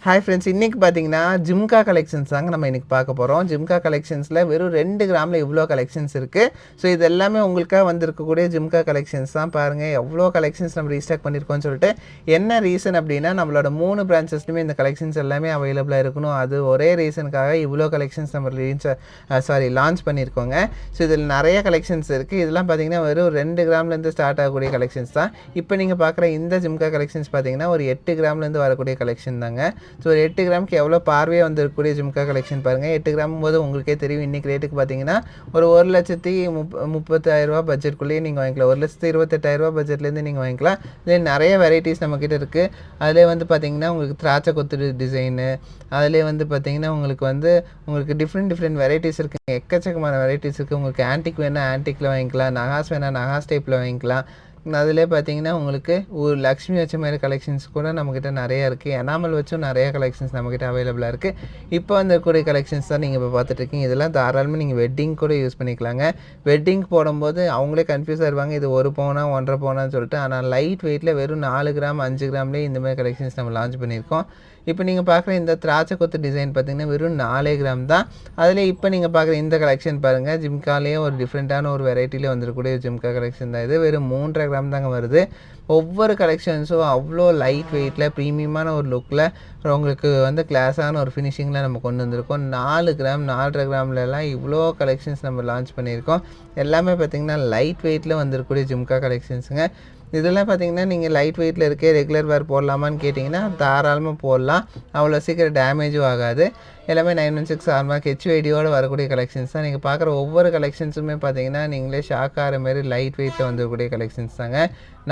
Hi friends, இன்றைக்கி பார்த்தீங்கன்னா jhumka collections தாங்க நம்ம இன்றைக்கி பார்க்க போகிறோம். ஜிம்கா கலெக்ஷன்ஸில் வெறும் 2 கிராமில் இவ்வளோ கலெக்ஷன்ஸ் இருக்குது. ஸோ இது எல்லாமே உங்களுக்காக வந்திருக்கக்கூடிய ஜிம்கா கலெக்ஷன்ஸ் தான். பாருங்கள் எவ்வளோ கலெக்ஷன்ஸ் நம்ம ரீஸ்டாக் பண்ணியிருக்கோம்னு சொல்லிட்டு. என்ன ரீசன் அப்படின்னா, நம்மளோட 3 பிரான்ச்சஸ்லையுமே இந்த கலெக்ஷன்ஸ் எல்லாமே அவைலபிளாக இருக்கணும். அது ஒரே ரீசனுக்காக இவ்வளோ கலெக்ஷன்ஸ் நம்ம லான்ச் பண்ணியிருக்கோங்க. ஸோ இதில் நிறைய கலெக்ஷன்ஸ் இருக்குது. இதெல்லாம் பார்த்தீங்கன்னா வெறும் 2 கிராம்லேருந்து ஸ்டார்ட் ஆகக்கூடிய கலெக்ஷன்ஸ் தான். இப்போ நீங்கள் பார்க்குற இந்த ஜிம்கா கலெக்ஷன்ஸ் பார்த்தீங்கன்னா ஒரு 8 கிராம்லேருந்து வரக்கூடிய கலெக்ஷன் தாங்க. ஸோ ஒரு 8 கிராமுக்கு எவ்வளோ பார்வையாக வந்துருக்கக்கூடிய ஜிம்கா கலெக்ஷன் பாருங்கள். 8 கிராம் போது உங்களுக்கே தெரியும். இன்றைக்கி ரேட்டுக்கு பார்த்தீங்கன்னா ஒரு 1,30,000 பட்ஜெட்குள்ளேயே நீங்கள் வாங்கிக்கலாம். 1,28,000 பட்ஜெட்லேருந்து நீங்கள் வாங்கிக்கலாம். இதில் நிறைய வெரைட்டிஸ் நம்மக்கிட்ட இருக்குது. அதிலே வந்து பார்த்தீங்கன்னா உங்களுக்கு திராட்சை கொத்து டிசைனு, அதிலே வந்து பார்த்தீங்கன்னா உங்களுக்கு டிஃப்ரெண்ட் வெரைட்டிஸ் இருக்குங்க. எக்கச்சக்கமான வெரைட்டிஸ் இருக்குது. உங்களுக்கு ஆன்டிக் வேணால் ஆன்டிக்கில் வாங்கிக்கலாம், நகாஸ் வேணால் நகாஸ் டைப்பில் வாங்கிக்கலாம். அதிலே பார்த்தீங்கன்னா உங்களுக்கு ஒரு லக்ஷ்மி வச்ச மாதிரி கலெக்ஷன்ஸ் கூட நம்மக்கிட்ட நிறையா இருக்குது. எனாமல் வச்சும் நிறையா கலெக்ஷன்ஸ் நம்மக்கிட்ட அவைலபிளாக இருக்குது. இப்போ வந்தக்கூடிய கலெக்ஷன்ஸ் தான் நீங்கள் இப்போ பார்த்துட்ருக்கீங்க. இதெல்லாம் தாராளமாக நீங்கள் வெட்டிங் கூட யூஸ் பண்ணிக்கலாங்க. வெட்டிங் போடும்போது அவங்களே கன்ஃபியூஸ் ஆகிடுவாங்க, இது 1 பவுனா 1.5 பவுனான்னு சொல்லிட்டு. ஆனால் லைட் வெயிட்டில் வெறும் 4 கிராம் 5 கிராம்லேயே இந்த மாதிரி கலெக்ஷன்ஸ் நம்ம லான்ச் பண்ணியிருக்கோம். இப்போ நீங்கள் பார்க்குற இந்த திராட்சை கொத்து டிசைன் பார்த்தீங்கன்னா வெறும் 4 கிராம் தான். அதில் இப்போ நீங்கள் பார்க்குற இந்த கலெக்ஷன் பாருங்கள், ஜிம்காலேயே ஒரு டிஃப்ரெண்ட்டான ஒரு வெரைட்டியில் வந்துருக்கூடிய ஜிம்கா கலெக்ஷன் தான். இது வெறும் 3.5 கிராம் தாங்க வருது. ஒவ்வொரு கலெக்ஷன்ஸும் அவ்வளோ லைட் வெயிட்டில் ப்ரீமியமான ஒரு லுக்கில் உங்களுக்கு கிளாஸான ஒரு ஃபினிஷிங்கில் நம்ம கொண்டு வந்திருக்கோம். 4 கிராம் 4.5 கிராம்லலாம் இவ்வளோ கலெக்ஷன்ஸ் நம்ம லான்ச் பண்ணியிருக்கோம். எல்லாமே பார்த்திங்கன்னா லைட் வெயிட்டில் வந்திருக்கக்கூடிய ஜிம்கா கலெக்ஷன்ஸுங்க. இதெல்லாம் பார்த்தீங்கன்னா நீங்கள் லைட் வெயிட்டில் இருக்க ரெகுலர் வேர் போடலாமான்னு கேட்டிங்கன்னா தாராளமாக போடலாம். அவ்வளோ சீக்கிரம் டேமேஜும் ஆகாது. எல்லாமே 916 ஹால்மார்க் ஹெச்ஐடியோடு வரக்கூடிய கலெக்ஷன்ஸ் தான். நீங்கள் பார்க்குற ஒவ்வொரு கலெக்ஷன்ஸுமே பார்த்தீங்கன்னா நீங்களே ஷாக் ஆகிற மாதிரி லைட் வெயிட்டில் வந்துருக்கூடிய கலெக்ஷன்ஸ் தாங்க.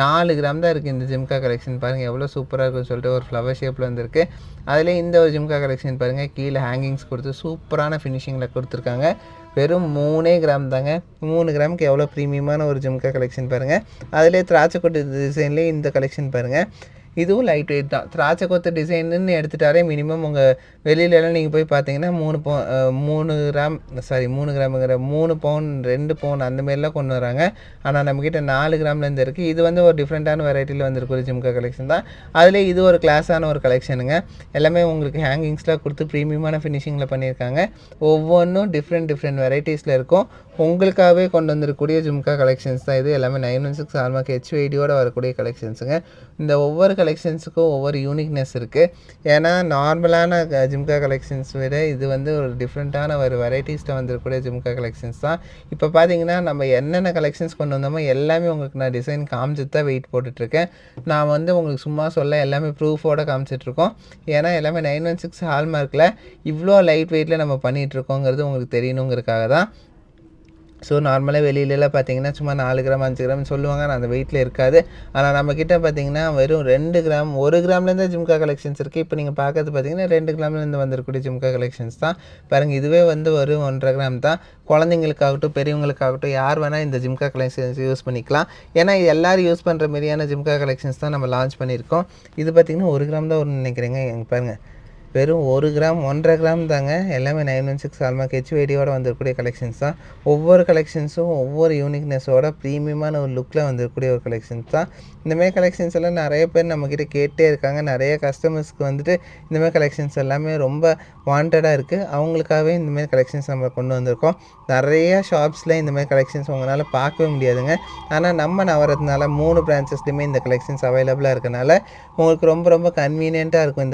4 கிராம் தான் இருக்குது இந்த ஜிம்கா கலெக்ஷன். பாருங்கள் எவ்வளோ சூப்பராக இருக்குன்னு சொல்லிட்டு ஒரு ஃப்ளவர் ஷேப்பில் வந்துருக்கு. அதிலே இந்த ஒரு ஜிம்கா கலெக்ஷன் பாருங்கள், கீழே ஹேங்கிங்ஸ் கொடுத்து சூப்பரான ஃபினிஷிங்கில் கொடுத்துருக்காங்க. வெறும் 3 கிராம் தாங்க. 3 கிராமுக்கு எவ்வளோ ப்ரீமியமான ஒரு ஜிம்கா கலெக்ஷன் பாருங்கள். அதிலே திராட்சை கொட்டு டிசைன்லேயே இந்த கலெக்ஷன் பாருங்கள். இதுவும் லைட் வெயிட் தான். திராட்சை கொத்து டிசைன்னு எடுத்துட்டாலே மினிமம் உங்கள் வெளியிலலாம் நீங்கள் போய் பார்த்தீங்கன்னா 3 பவுன் 2 பவுன் அந்தமாரிலாம் கொண்டு வராங்க. ஆனால் நம்மக்கிட்ட 4 கிராம்லேருந்து இருக்குது. இது ஒரு டிஃப்ரெண்ட்டான வெரைட்டியில் வந்துருக்கு ஒரு ஜிம்கா கலெக்ஷன் தான். அதிலே இது ஒரு கிளாஸான ஒரு கலெக்ஷனுங்க. எல்லாமே உங்களுக்கு ஹேங்கிங்ஸ்லாம் கொடுத்து ப்ரீமியமான ஃபினிஷிங்கில் பண்ணியிருக்காங்க. ஒவ்வொன்றும் டிஃப்ரெண்ட் வெரைட்டிஸில் இருக்கும். உங்களுக்காகவே கொண்டு வந்திருக்கக்கூடிய ஜிம்கா கலெக்ஷன்ஸ் தான் இது. எல்லாமே 916 ஹால்மார்க் ஹெச்ஐடியோடு வரக்கூடிய கலெக்ஷன்ஸுங்க. இந்த ஒவ்வொரு கலெக்ஷன்ஸுக்கும் ஒவ்வொரு யூனிக்னஸ் இருக்குது. ஏன்னா நார்மலான ஜிம்கா கலெக்ஷன்ஸ் விட இது ஒரு டிஃப்ரெண்ட்டான ஒரு வெரைட்டிஸில் வந்துருக்கக்கூடிய ஜிம்கா கலெக்ஷன்ஸ் தான். இப்போ பார்த்தீங்கன்னா நம்ம என்னென்ன கலெக்ஷன்ஸ் கொண்டு வந்தோமோ எல்லாமே உங்களுக்கு நான் டிசைன் காமிச்சிட்டு தான் வெயிட் போட்டுட்ருக்கேன். நான் உங்களுக்கு சும்மா சொல்ல எல்லாமே ப்ரூஃபோடு காமிச்சிட்ருக்கோம். ஏன்னா எல்லாமே 916 ஹால்மார்க்கில் இவ்வளோ லைட் வெயிட்டில் நம்ம பண்ணிகிட்ருக்கோங்கிறது உங்களுக்கு தெரியணுங்கிறதுக்காக தான். ஸோ நார்மலாக வெளியிலலாம் பார்த்தீங்கன்னா சும்மா 4 கிராம் 5 கிராம் சொல்லுவாங்க, ஆனால் அந்த வெயிட்டில் இருக்காது. ஆனால் நம்மக்கிட்ட பார்த்தீங்கன்னா வெறும் 2 கிராம் 1 கிராம்லேருந்து ஜிம்கா கலெக்ஷன்ஸ் இருக்குது. இப்போ நீங்கள் பார்க்கறது பார்த்தீங்கன்னா 2 கிராம்லேருந்து வந்திருக்கக்கூடிய ஜிம்கா கலெக்ஷன்ஸ் தான். பாருங்கள், இதுவே ஒரு 1.5 கிராம் தான். குழந்தைங்களுக்காகட்டும் பெரியவங்களுக்காகட்டும் யார் வேணால் இந்த ஜிம்கா கலெக்ஷன்ஸ் யூஸ் பண்ணிக்கலாம். ஏன்னா இது எல்லோரும் யூஸ் பண்ணுற மாதிரியான ஜிம்கா கலெக்ஷன்ஸ் தான் நம்ம லான்ச் பண்ணியிருக்கோம். இது பார்த்திங்கன்னா 1 கிராம் தான் வரும்னு நினைக்கிறேங்க. எங்கள் பாருங்கள், வெறும் 1 கிராம் 1.5 கிராம் தாங்க. எல்லாமே 916 ஹால்மார்க் ஹெச்ஐடியோடு வந்துருக்கக்கூடிய கலெக்ஷன்ஸ் தான். ஒவ்வொரு கலெக்ஷன்ஸும் ஒவ்வொரு யூனிக்னஸோட ப்ரீமியமான ஒரு லுக்கில் வந்துருக்கக்கூடிய ஒரு கலெக்ஷன்ஸ் தான். இந்தமாதிரி கலெக்ஷன்ஸ் எல்லாம் நிறைய பேர் நம்மக்கிட்ட கேட்டே இருக்காங்க. நிறைய கஸ்டமர்ஸ்க்கு இந்தமாதிரி கலெக்ஷன்ஸ் எல்லாமே ரொம்ப வாண்டடாக இருக்குது. அவங்களுக்காகவே இந்தமாதிரி கலெக்ஷன்ஸ் நம்ம கொண்டு வந்திருக்கோம். நிறைய ஷாப்ஸில் இந்தமாதிரி கலெக்ஷன்ஸ் உங்களால் பார்க்கவே முடியாதுங்க. ஆனால் நம்ம நவரத்னால 3 பிரான்ச்சஸ்லையுமே இந்த கலெக்ஷன்ஸ் அவைலபிளாக இருக்கனால உங்களுக்கு ரொம்ப கன்வீனியண்ட்டாக இருக்கும்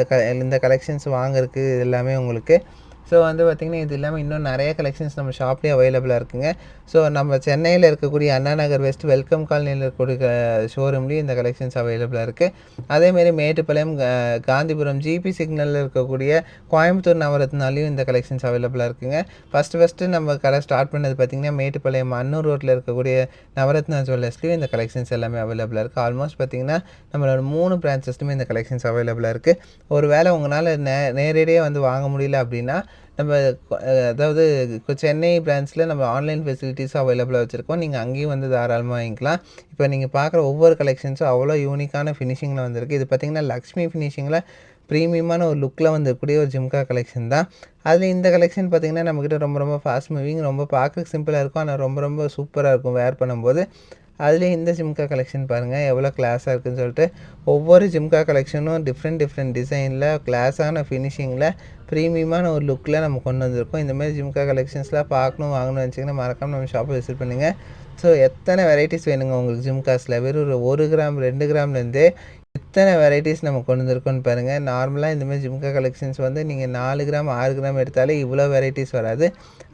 இந்த கலெக்ஷன்ஸ் வாங்குறதுக்கு எல்லாமே உங்களுக்கு. ஸோ பார்த்திங்கன்னா இது இல்லாமல் இன்னும் நிறைய கலெக்ஷன்ஸ் நம்ம ஷாப்லேயே அவைலபிளாக இருக்குங்க. ஸோ நம்ம சென்னையில் இருக்கக்கூடிய அண்ணா நகர் வெஸ்ட் வெல்கம் காலனியில் இருக்கக்கூடிய ஷோரூம்லேயும் இந்த கலெக்ஷன்ஸ் அவைலபிளாக இருக்குது. அதேமாரி மேட்டுப்பாளையம் காந்திபுரம் ஜிபி சிக்னலில் இருக்கக்கூடிய கோயம்புத்தூர் நவரத்னாலையும் இந்த கலெக்ஷன்ஸ் அவைலபிளாக இருக்குங்க. ஃபஸ்ட்டு நம்ம கடை ஸ்டார்ட் பண்ணது பார்த்திங்கன்னா மேட்டுப்பாளையம் அன்னூர் ரோட்டில் இருக்கக்கூடிய நவரத்னா ஜுவல்லர்ஸ்லேயும் இந்த கலெக்ஷன்ஸ் எல்லாமே அவைலபிளாக இருக்குது. ஆல்மோஸ்ட் பார்த்திங்கன்னா நம்மளோட 3 பிரான்ச்சஸ்லையுமே இந்த கலெக்ஷன்ஸ் அவைலபிளாக இருக்குது. ஒரு வேளை உங்களால் நேரடியாக வாங்க முடியல அப்படின்னா நம்ம அதாவது சென்னை பிரான்ச்சில் நம்ம ஆன்லைன் ஃபெசிலிட்டிஸும் அவைலபிளாக வச்சுருக்கோம். நீங்கள் அங்கேயும் தாராளமாக வாங்கிக்கலாம். இப்போ நீங்கள் பார்க்குற ஒவ்வொரு கலெக்ஷன்ஸும் அவ்வளோ யூனிக்கான ஃபினிஷிங்கில் வந்திருக்கு. இது பார்த்திங்கன்னா லக்ஷ்மி ஃபினிஷிங்கில் ப்ரீமியமான ஒரு லுக்கில் வந்துருக்கக்கூடிய ஒரு ஜிம்கா கலெக்ஷன் தான். அதில் இந்த கலெக்ஷன் பார்த்திங்கன்னா நம்மக்கிட்ட ரொம்ப ஃபாஸ்ட் மூவிங், ரொம்ப பார்க்க சிம்பிளாக இருக்கும். ஆனால் ரொம்ப சூப்பராக இருக்கும் வேர் பண்ணும்போது. அதுலேயும் இந்த ஜிம்கா கலெக்ஷன் பாருங்கள் எவ்வளோ கிளாஸாக இருக்குதுன்னு சொல்லிட்டு. ஒவ்வொரு ஜிம்கா கலெக்ஷனும் டிஃப்ரெண்ட் டிசைனில் கிளாஸான ஃபினிஷிங்கில் ப்ரீமியமான ஒரு லுக்கில் நம்ம கொண்டு வந்திருக்கோம். இந்தமாதிரி ஜிம்கா கலெக்ஷன்ஸ்லாம் பார்க்கணும் வாங்கணும்னு நினச்சிங்கன்னா மறக்காமல் நம்ம ஷாப்பை விசிட் பண்ணுங்கள். ஸோ எத்தனை வெரைட்டிஸ் வேணுங்க உங்களுக்கு ஜிம்காஸில், வெறும் 1 கிராம் 2 கிராம்லேருந்தே எத்தனை வெரைட்டிஸ் நம்ம கொண்டு வந்திருக்கோன்னு பாருங்கள். நார்மலாக இந்தமாதிரி ஜிம்கா கலெக்ஷன்ஸ் வந்து நீங்கள் 4 கிராம் 6 கிராம் எடுத்தாலே இவ்வளோ வெரைட்டிஸ் வராது.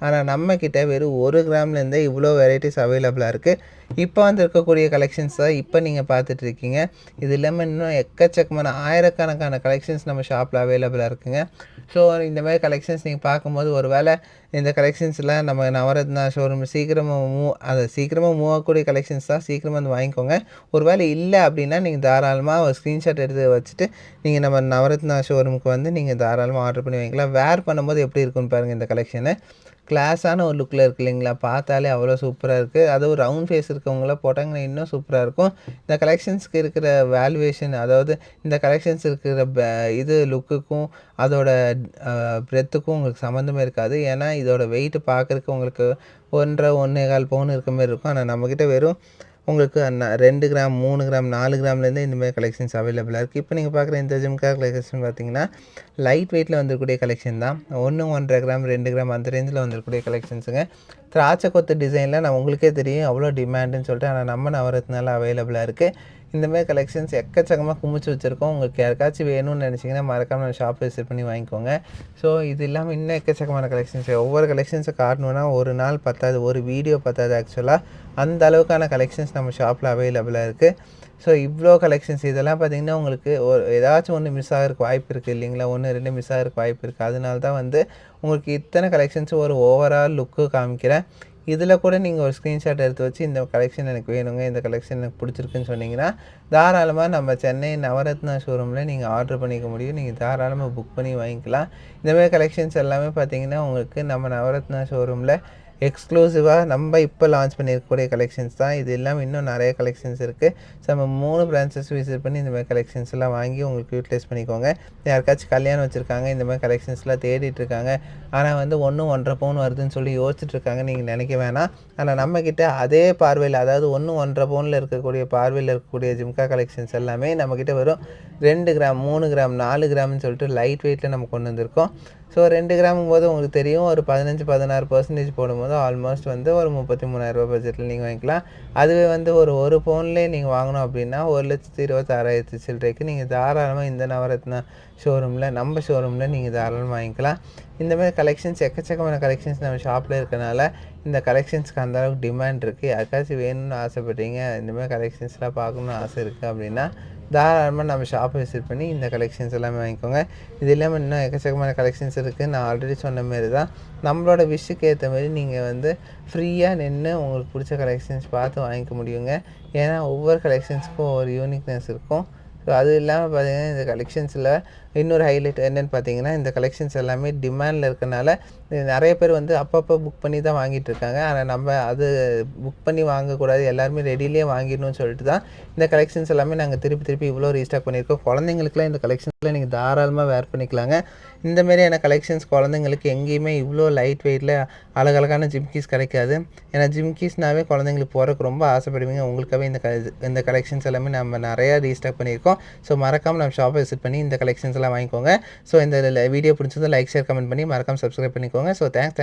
ஆனால் நம்மக்கிட்ட வெறும் 1 கிராம்லேருந்தே இவ்வளோ வெரைட்டிஸ் அவைலபிளாக இருக்குது. இப்போ வந்து இருக்கக்கூடிய கலெக்ஷன்ஸ் தான் இப்போ நீங்கள் பார்த்துட்ருக்கீங்க. இது இல்லாமல் இன்னும் எக்கச்சக்கமான ஆயிரக்கணக்கான கலெக்ஷன்ஸ் நம்ம ஷாப்பில் அவைலபிளாக இருக்குங்க. ஸோ இந்தமாதிரி கலெக்ஷன்ஸ் நீங்கள் பார்க்கும்போது ஒரு வேளை இந்த கலெக்ஷன்ஸ்லாம் நம்ம நவரத்னா ஷோரூம் சீக்கிரமாக மூவ் ஆகக்கூடிய கலெக்ஷன்ஸ் தான், சீக்கிரமாக வந்து வாங்கிக்கோங்க. ஒரு வேளை இல்லை அப்படின்னா நீங்கள் தாராளமாக ஒரு ஸ்க்ரீன்ஷாட் எடுத்து வச்சுட்டு நீங்கள் நம்ம நவரத்னா ஷோரூமுக்கு வந்து நீங்கள் தாராளமாக ஆர்டர் பண்ணி வாங்கிக்கலாம். வேர் பண்ணும்போது எப்படி இருக்குன்னு பாருங்கள். இந்த கலெக்ஷனு கிளாஸான ஒரு லுக்கில் இருக்குது இல்லைங்களா, பார்த்தாலே அவ்வளோ சூப்பராக இருக்குது. அதுவும் ரவுண்ட் ஃபேஸ் இருக்கவங்களாம் போட்டாங்கன்னா இன்னும் சூப்பராக இருக்கும். இந்த கலெக்ஷன்ஸ்க்கு இருக்கிற வேல்யூவேஷன், அதாவது இந்த கலெக்ஷன்ஸ் இருக்கிற இது லுக்குக்கும் அதோட பிரெத்துக்கும் உங்களுக்கு சம்மந்தமே இருக்காது. ஏன்னா இதோட வெயிட் பார்க்குறதுக்கு உங்களுக்கு 1.5 1.25 பவுன் இருக்க மாதிரி இருக்கும். ஆனால் நம்மக்கிட்ட வெறும் உங்களுக்கு 2 கிராம் 3 கிராம் 4 கிராம்லேருந்தே இந்தமாதிரி கலெக்ஷன்ஸ் அவைலபிளாக இருக்குது. இப்போ நீங்கள் பார்க்குற இந்த ஜிம்கா கலெக்ஷன் பார்த்தீங்கன்னா லைட் வெயிட்டில் வந்துருக்கூடிய கலெக்ஷன் தான். 1 1.5 கிராம் 2 கிராம் அந்த ரேஞ்சில் வந்துருக்கூடிய கலெக்ஷன்ஸுங்க. திராட்சை கொத்து டிசைனில் நான் உங்களுக்கே தெரியும் அவ்வளோ டிமாண்டுன்னு சொல்லிட்டு. ஆனால் நம்ம நவரத்னால அவைலபிளாக இருக்குது. இந்தமாதிரி கலெக்ஷன்ஸ் எக்கச்சக்கமாக குமிச்சு வச்சுருக்கோம். உங்களுக்கு யாருக்காச்சும் வேணும்னு நினச்சிங்கன்னா மறக்காமல் ஷாப் விசிட் பண்ணி வாங்கிக்கோங்க. ஸோ இது இல்லாமல் இன்னும் எக்கச்சக்கமான கலெக்ஷன்ஸ், ஒவ்வொரு கலெக்ஷன்ஸை காட்டணுன்னா ஒரு நாள் பத்தாது, ஒரு வீடியோ பத்தாது. ஆக்சுவலாக அந்த அளவுக்கான கலெக்ஷன்ஸ் நம்ம ஷாப்பில் அவைலபிளாக இருக்குது. ஸோ இவ்வளோ கலெக்ஷன்ஸ் இதெல்லாம் பார்த்திங்கன்னா உங்களுக்கு ஏதாச்சும் ஒன்று மிஸ் ஆகிறதுக்கு வாய்ப்பு இருக்குது இல்லைங்களா, 1 2 மிஸ் ஆகிறதுக்கு வாய்ப்பு இருக்குது. அதனால தான் வந்து உங்களுக்கு இத்தனை கலெக்ஷன்ஸ் ஒரு ஓவரால் லுக்கு காமிக்கிறேன். இதில் கூட நீங்கள் ஒரு ஸ்க்ரீன்ஷாட் எடுத்து வச்சு இந்த கலெக்ஷன் எனக்கு வேணுங்க, இந்த கலெக்ஷன் எனக்கு பிடிச்சிருக்குன்னு சொன்னீங்கன்னா தாராளமாக நம்ம சென்னை நவரத்னா ஷோரூமில் நீங்கள் ஆர்டர் பண்ணிக்க முடியும். நீங்கள் தாராளமாக புக் பண்ணி வாங்கிக்கலாம். இந்தமாதிரி கலெக்ஷன்ஸ் எல்லாமே பார்த்திங்கன்னா உங்களுக்கு நம்ம நவரத்னா ஷோரூமில் எக்ஸ்க்ளூசிவாக நம்ம இப்போ லான்ச் பண்ணியிருக்கக்கூடிய கலெக்ஷன்ஸ் தான். இது இல்லாமல் இன்னும் நிறைய கலெக்ஷன்ஸ் இருக்குது. ஸோ நம்ம 3 பிரான்ச்சஸ் விசிட் பண்ணி இந்தமாதிரி கலெக்ஷன்ஸ் எல்லாம் வாங்கி உங்களுக்கு யூட்டிலைஸ் பண்ணிக்கோங்க. யாருக்காச்சும் கல்யாணம் வச்சுருக்காங்க, இந்தமாதிரி கலெக்ஷன்ஸ்லாம் தேடிட்டுருக்காங்க, ஆனால் வந்து 1 1.5 பவுன் வருதுன்னு சொல்லி யோசிச்சுட்ருக்காங்க, நீங்கள் நினைக்க வேணாம். ஆனால் நம்மக்கிட்ட அதே பார்வையில், அதாவது 1 1.5 பவுனில் இருக்கக்கூடிய பார்வையில் இருக்கக்கூடிய ஜிம்கா கலெக்ஷன்ஸ் எல்லாமே நம்மக்கிட்ட வரும் 2 கிராம் 3 கிராம் 4 கிராம்னு சொல்லிட்டு லைட் வெயிட்டில் நம்ம கொண்டு வந்திருக்கோம். ஸோ 2 கிராமும் போது உங்களுக்கு தெரியும் ஒரு 15-16% போடும்போது ஆல்மோஸ்ட் வந்து ஒரு 33,000 பட்ஜெட்டில் நீங்கள் வாங்கிக்கலாம். அதுவே வந்து ஒரு பவுன்லேயே நீங்கள் வாங்கணும் அப்படின்னா 1,26,000 சில்லறைக்கு நீங்கள் தாராளமாக இந்த நவரத்னா ஷோரூமில், நம்ம ஷோரூமில் நீங்கள் தாராளமாக வாங்கிக்கலாம். இந்தமாதிரி கலெக்ஷன்ஸ் எக்கச்சக்கமான கலெக்ஷன்ஸ் நம்ம ஷாப்பில் இருக்கனால இந்த கலெக்ஷன்ஸ்க்கு அந்தளவுக்கு டிமாண்ட் இருக்குது. யாருக்காச்சும் வேணும்னு ஆசைப்பட்றீங்க, இந்தமாதிரி கலெக்ஷன்ஸ்லாம் பார்க்கணுன்னு ஆசை இருக்குது அப்படின்னா தாராளமாக நம்ம ஷாப்பை விசிட் பண்ணி இந்த கலெக்ஷன்ஸ் எல்லாமே வாங்கிக்கோங்க. இது இல்லாமல் இன்னும் எக்கச்சக்கமான கலெக்ஷன்ஸ் இருக்குது. நான் ஆல்ரெடி சொன்ன மாரி தான் நம்மளோட விஷுக்கு ஏற்ற மாதிரி நீங்கள் வந்து ஃப்ரீயாக நின்று உங்களுக்கு பிடிச்ச கலெக்ஷன்ஸ் பார்த்து வாங்கிக்க முடியுங்க. ஏன்னா ஒவ்வொரு கலெக்ஷன்ஸுக்கும் ஒரு யூனிக்னஸ் இருக்கும். ஸோ அது இல்லாமல் பார்த்திங்கன்னா இந்த கலெக்ஷன்ஸில் இன்னொரு ஹைலைட் என்னென்னு பார்த்தீங்கன்னா, இந்த கலெக்ஷன்ஸ் எல்லாமே டிமாண்டில் இருக்கனால நிறைய பேர் வந்து அப்பப்போ புக் பண்ணி தான் வாங்கிட்டு இருக்காங்க. ஆனால் நம்ம அது புக் பண்ணி வாங்கக்கூடாது, எல்லாருமே ரெடியிலே வாங்கிடணும்னு சொல்லிட்டு தான் இந்த கலெக்ஷன்ஸ் எல்லாமே நாங்கள் திருப்பி இவ்வளோ ரீஸ்டாக் பண்ணியிருக்கோம். குழந்தைங்களுக்குலாம் இந்த கலெக்ஷன்ஸில் நீங்கள் தாராளமாக வேர் பண்ணிக்கலாங்க. இந்த மாதிரியான கலெக்ஷன்ஸ் குழந்தைங்களுக்கு எங்கேயுமே இவ்வளோ லைட் வெயிட்டில் அழகழகான ஜிம்கீஸ் கிடைக்காது. ஏன்னா ஜிம்கீஸ்னாவே குழந்தைங்களுக்கு போகிறதுக்கு ரொம்ப ஆசைப்படுவீங்க. உங்களுக்காகவே இந்த கலெக்ஷன்ஸ் எல்லாமே நம்ம நிறையா ரீஸ்டாக் பண்ணியிருக்கோம். ஸோ மறக்காமல் நம்ம ஷாப்பை விசிட் பண்ணி இந்த கலெக்ஷன்ஸ் எல்லாம் வாங்கிக்கோங்க. ஸோ இந்த வீடியோ பிடிச்சது லைக் ஷேர் கமெண்ட் பண்ணி மறக்காமல் சப்ஸ்கிரைப் பண்ணிக்கோங்க. So thanks.